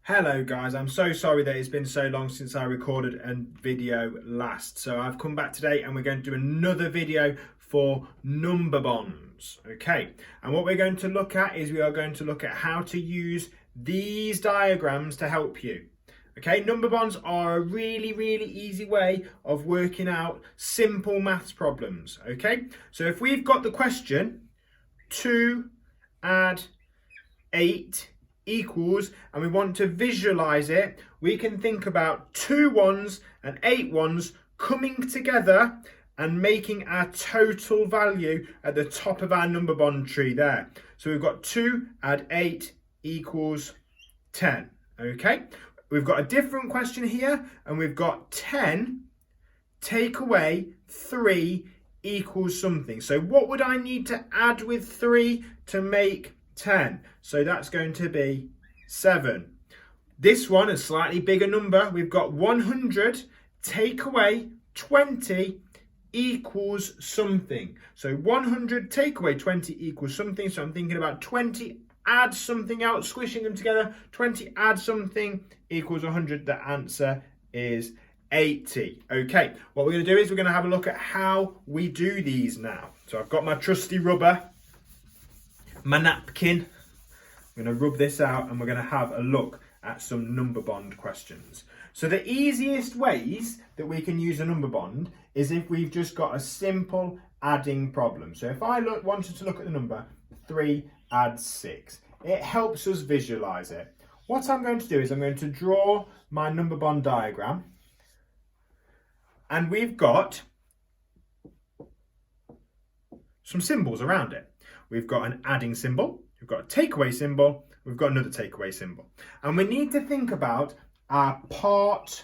Hello guys, I'm so sorry that it's been so long since I recorded a video last. So I've come back today and we're going to do another video for number bonds. Okay, and what we're going to look at is we are going to look at how to use these diagrams to help you. Okay, number bonds are a really easy way of working out simple maths problems. Okay, so if we've got the question 2 add 8 equals, and we want to visualize it, we can think about 2 1s and 8 1s coming together and making our total value at the top of our number bond tree there. So we've got 2 add 8 equals 10. Okay, we've got a different question here, and we've got 10 take away 3 equals something. So what would I need to add with 3 to make 10? So that's going to be 7. This one, a slightly bigger number, we've got 100 take away 20 equals something. So 100 take away 20 equals something. So I'm thinking about 20 add something else, squishing them together. 20 add something equals 100. The answer is 80. Okay, what we're going to do is we're going to have a look at how we do these now. So I've got my trusty rubber, my napkin. I'm going to rub this out and we're going to have a look at some number bond questions. So the easiest ways that we can use a number bond is if we've just got a simple adding problem. So if I wanted to look at the number 3 add 6, it helps us visualize it. What I'm going to do is I'm going to draw my number bond diagram, and we've got some symbols around it. We've got an adding symbol, we've got a takeaway symbol, we've got another takeaway symbol. And we need to think about our part,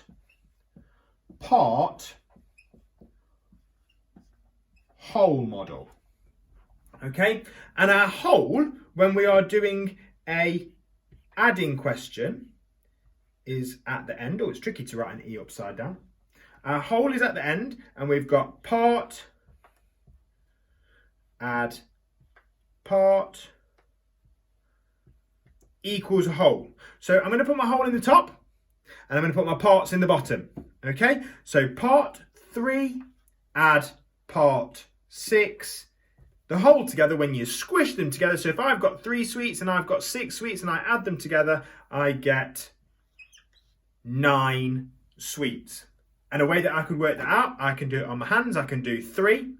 whole model. Okay, and our whole, when we are doing a adding question, is at the end. Oh, it's tricky to write an E upside down. Our whole is at the end, and we've got part, add part equals a whole. So I'm going to put my whole in the top and I'm going to put my parts in the bottom. Okay, so part 3 add part 6, the whole together when you squish them together. So if I've got 3 sweets and I've got 6 sweets and I add them together, I get 9 sweets. And a way that I could work that out, I can do it on my hands. I can do 3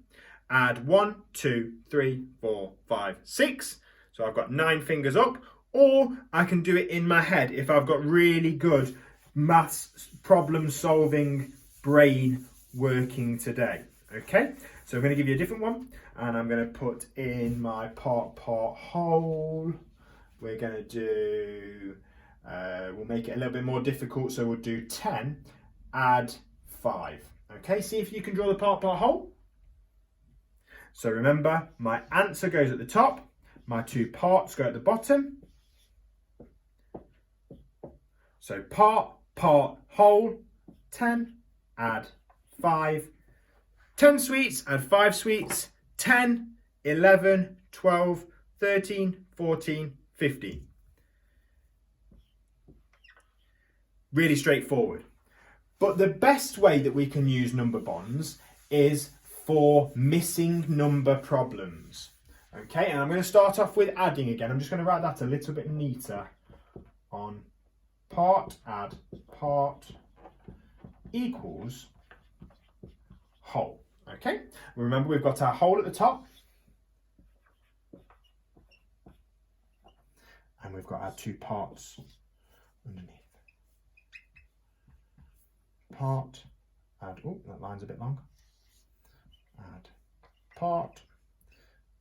add 1, 2, 3, 4, 5, 6. So I've got 9 fingers up. Or I can do it in my head if I've got really good maths problem solving brain working today. Okay, so I'm going to give you a different one, and I'm going to put in my part whole. We're going to do, we'll make it a little bit more difficult, so we'll do 10 add 5. Okay, see if you can draw the part whole. So remember, my answer goes at the top, my 2 parts go at the bottom. So part, whole, 10, add 5. 10 sweets, add 5 sweets, 10, 11, 12, 13, 14, 15. Really straightforward. But the best way that we can use number bonds is for missing number problems. Okay, and I'm going to start off with adding again. I'm just going to write that a little bit neater on part, add part equals whole. Okay, remember we've got our whole at the top and we've got our 2 parts underneath. Part, add, oh, that line's a bit long. Add part,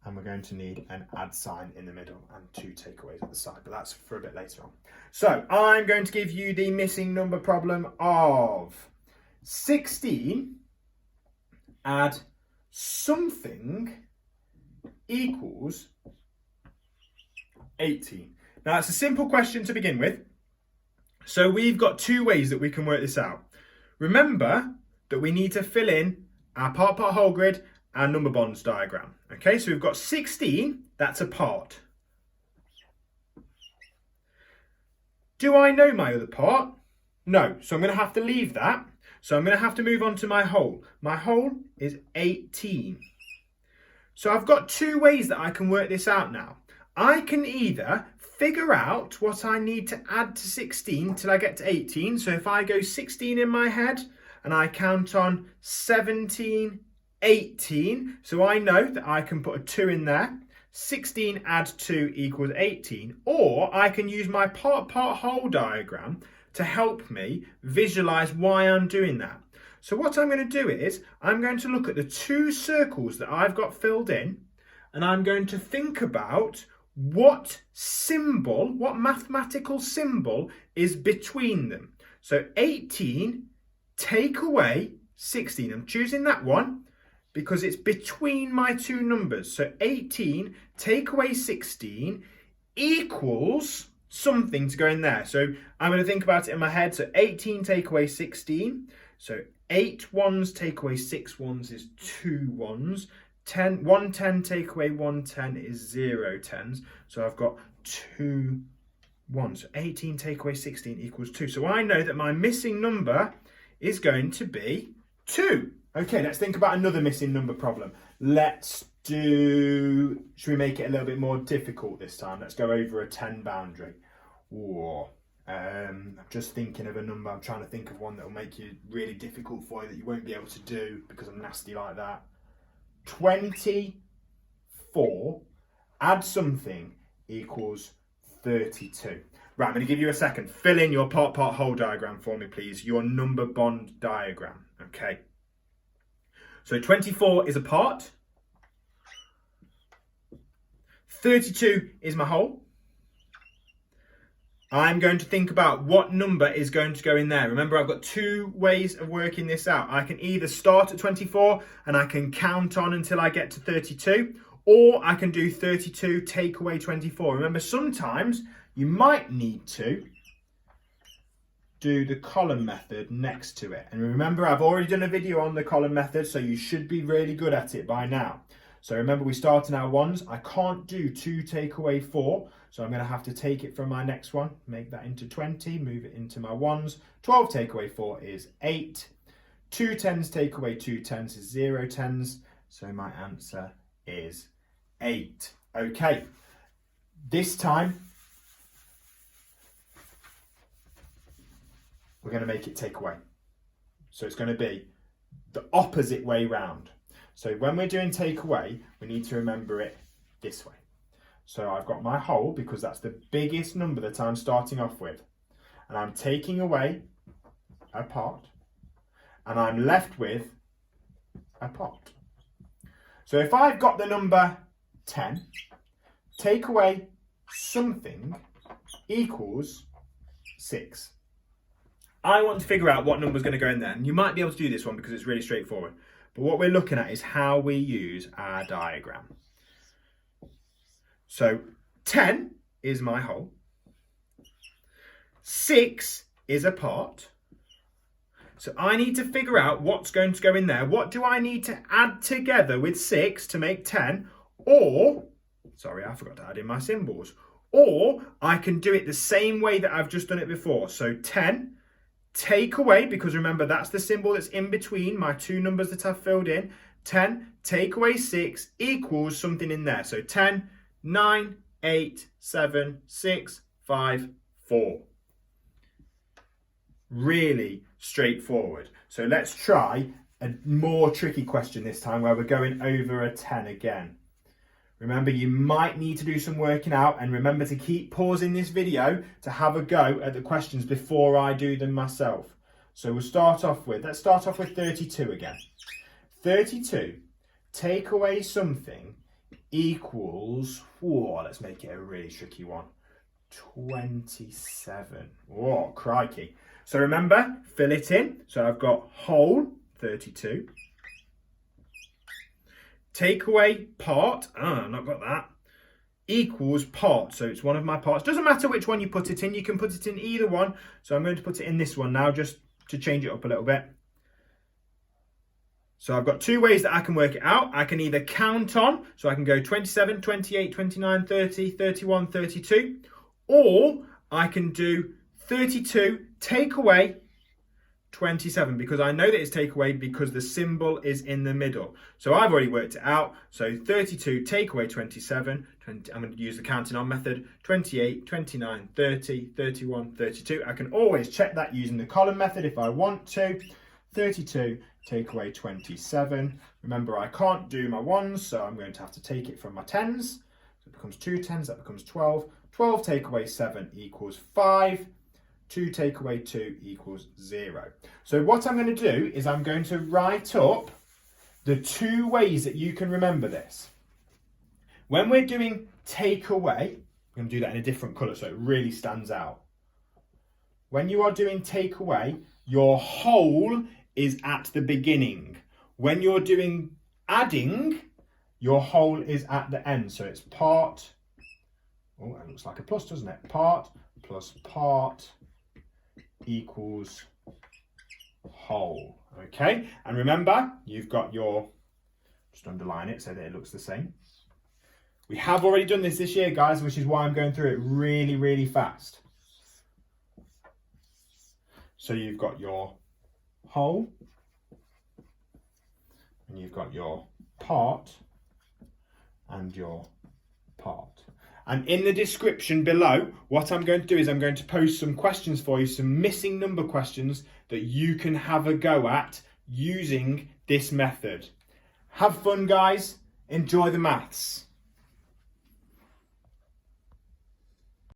and we're going to need an add sign in the middle and 2 takeaways at the side, but that's for a bit later on. So I'm going to give you the missing number problem of 16 add something equals 18. Now it's a simple question to begin with, so we've got 2 ways that we can work this out. Remember that we need to fill in our part whole grid, our number bonds diagram. Okay, so we've got 16, that's a part. Do I know my other part? No, so I'm going to have to leave that. So I'm going to have to move on to my whole. My whole is 18. So I've got two ways that I can work this out now. I can either figure out what I need to add to 16 till I get to 18. So if I go 16 in my head and I count on 17, 18, so I know that I can put a 2 in there. 16 add 2 equals 18. Or I can use my part-whole diagram to help me visualize why I'm doing that. So what I'm going to do is I'm going to look at the two circles that I've got filled in, and I'm going to think about what symbol, what mathematical symbol is between them. So 18 take away 16. I'm choosing that one because it's between my two numbers. So 18 take away 16 equals something to go in there. So I'm going to think about it in my head. So 18 take away 16. So 8 ones take away 6 ones is 2 ones. 1 10 take away 1 10 is 0 tens. So I've got 2 1. So 18 take away 16 equals 2. So I know that my missing number is going to be 2. Okay, let's think about another missing number problem. Should we make it a little bit more difficult this time? Let's go over a 10 boundary. Whoa. I'm just thinking of a number. I'm trying to think of one that will make it really difficult for you that you won't be able to do because I'm nasty like that. 24 add something equals 32. Right, I'm going to give you a second. Fill in your part-whole diagram for me, please. Your number bond diagram. Okay. So 24 is a part. 32 is my whole. I'm going to think about what number is going to go in there. Remember, I've got two ways of working this out. I can either start at 24 and I can count on until I get to 32, or I can do 32 take away 24. Remember, sometimes you might need to do the column method next to it. And remember, I've already done a video on the column method, so you should be really good at it by now. So remember, we start in our ones. I can't do 2 take away 4, so I'm going to have to take it from my next one, make that into 20, move it into my ones. 12 take away 4 is 8. 2 tens take away 2 tens is 0 tens, so my answer is 8. Okay, this time we're going to make it take away. So it's going to be the opposite way round. So when we're doing take away, we need to remember it this way. So I've got my whole because that's the biggest number that I'm starting off with. And I'm taking away a part. And I'm left with a part. So if I've got the number 10, take away something equals 6. I want to figure out what number is going to go in there. And you might be able to do this one because it's really straightforward. But what we're looking at is how we use our diagram. So 10 is my whole. 6 is a part. So I need to figure out what's going to go in there. What do I need to add together with 6 to make 10? Or, sorry, I forgot to add in my symbols. Or I can do it the same way that I've just done it before. So 10 take away, because remember that's the symbol that's in between my two numbers that I've filled in. 10 take away 6 equals something in there. So 10, 9, 8, 7, 6, 5, 4. Really straightforward. So let's try a more tricky question this time where we're going over a 10 again. Remember, you might need to do some working out, and remember to keep pausing this video to have a go at the questions before I do them myself. So let's start off with 32 again. 32 take away something equals, let's make it a really tricky one, 27. Oh, crikey. So remember, fill it in. So I've got whole 32. Take away part, not got that, equals part. So it's one of my parts. Doesn't matter which one you put it in. You can put it in either one. So I'm going to put it in this one now just to change it up a little bit. So I've got two ways that I can work it out. I can either count on, so I can go 27, 28, 29, 30, 31, 32. Or I can do 32 take away 27, because I know that it's take away because the symbol is in the middle. So I've already worked it out. So 32 take away 27, I'm going to use the counting on method, 28, 29, 30, 31, 32. I can always check that using the column method if I want to. 32 take away 27. Remember, I can't do my ones, so I'm going to have to take it from my tens. So it becomes 2 tens, that becomes 12. 12 take away 7 equals 5. 2 take away 2 equals 0. So what I'm going to do is I'm going to write up the 2 ways that you can remember this. When we're doing take away, I'm going to do that in a different colour so it really stands out. When you are doing take away, your whole is at the beginning. When you're doing adding, your whole is at the end. So it's part, oh, that looks like a plus, doesn't it? Part plus part equals whole. Okay, and remember, you've got your, just underline it so that it looks the same. We have already done this year, guys, which is why I'm going through it really, really fast. So you've got your whole, and you've got your part, and your part. And in the description below, what I'm going to do is I'm going to post some questions for you, some missing number questions that you can have a go at using this method. Have fun, guys. Enjoy the maths.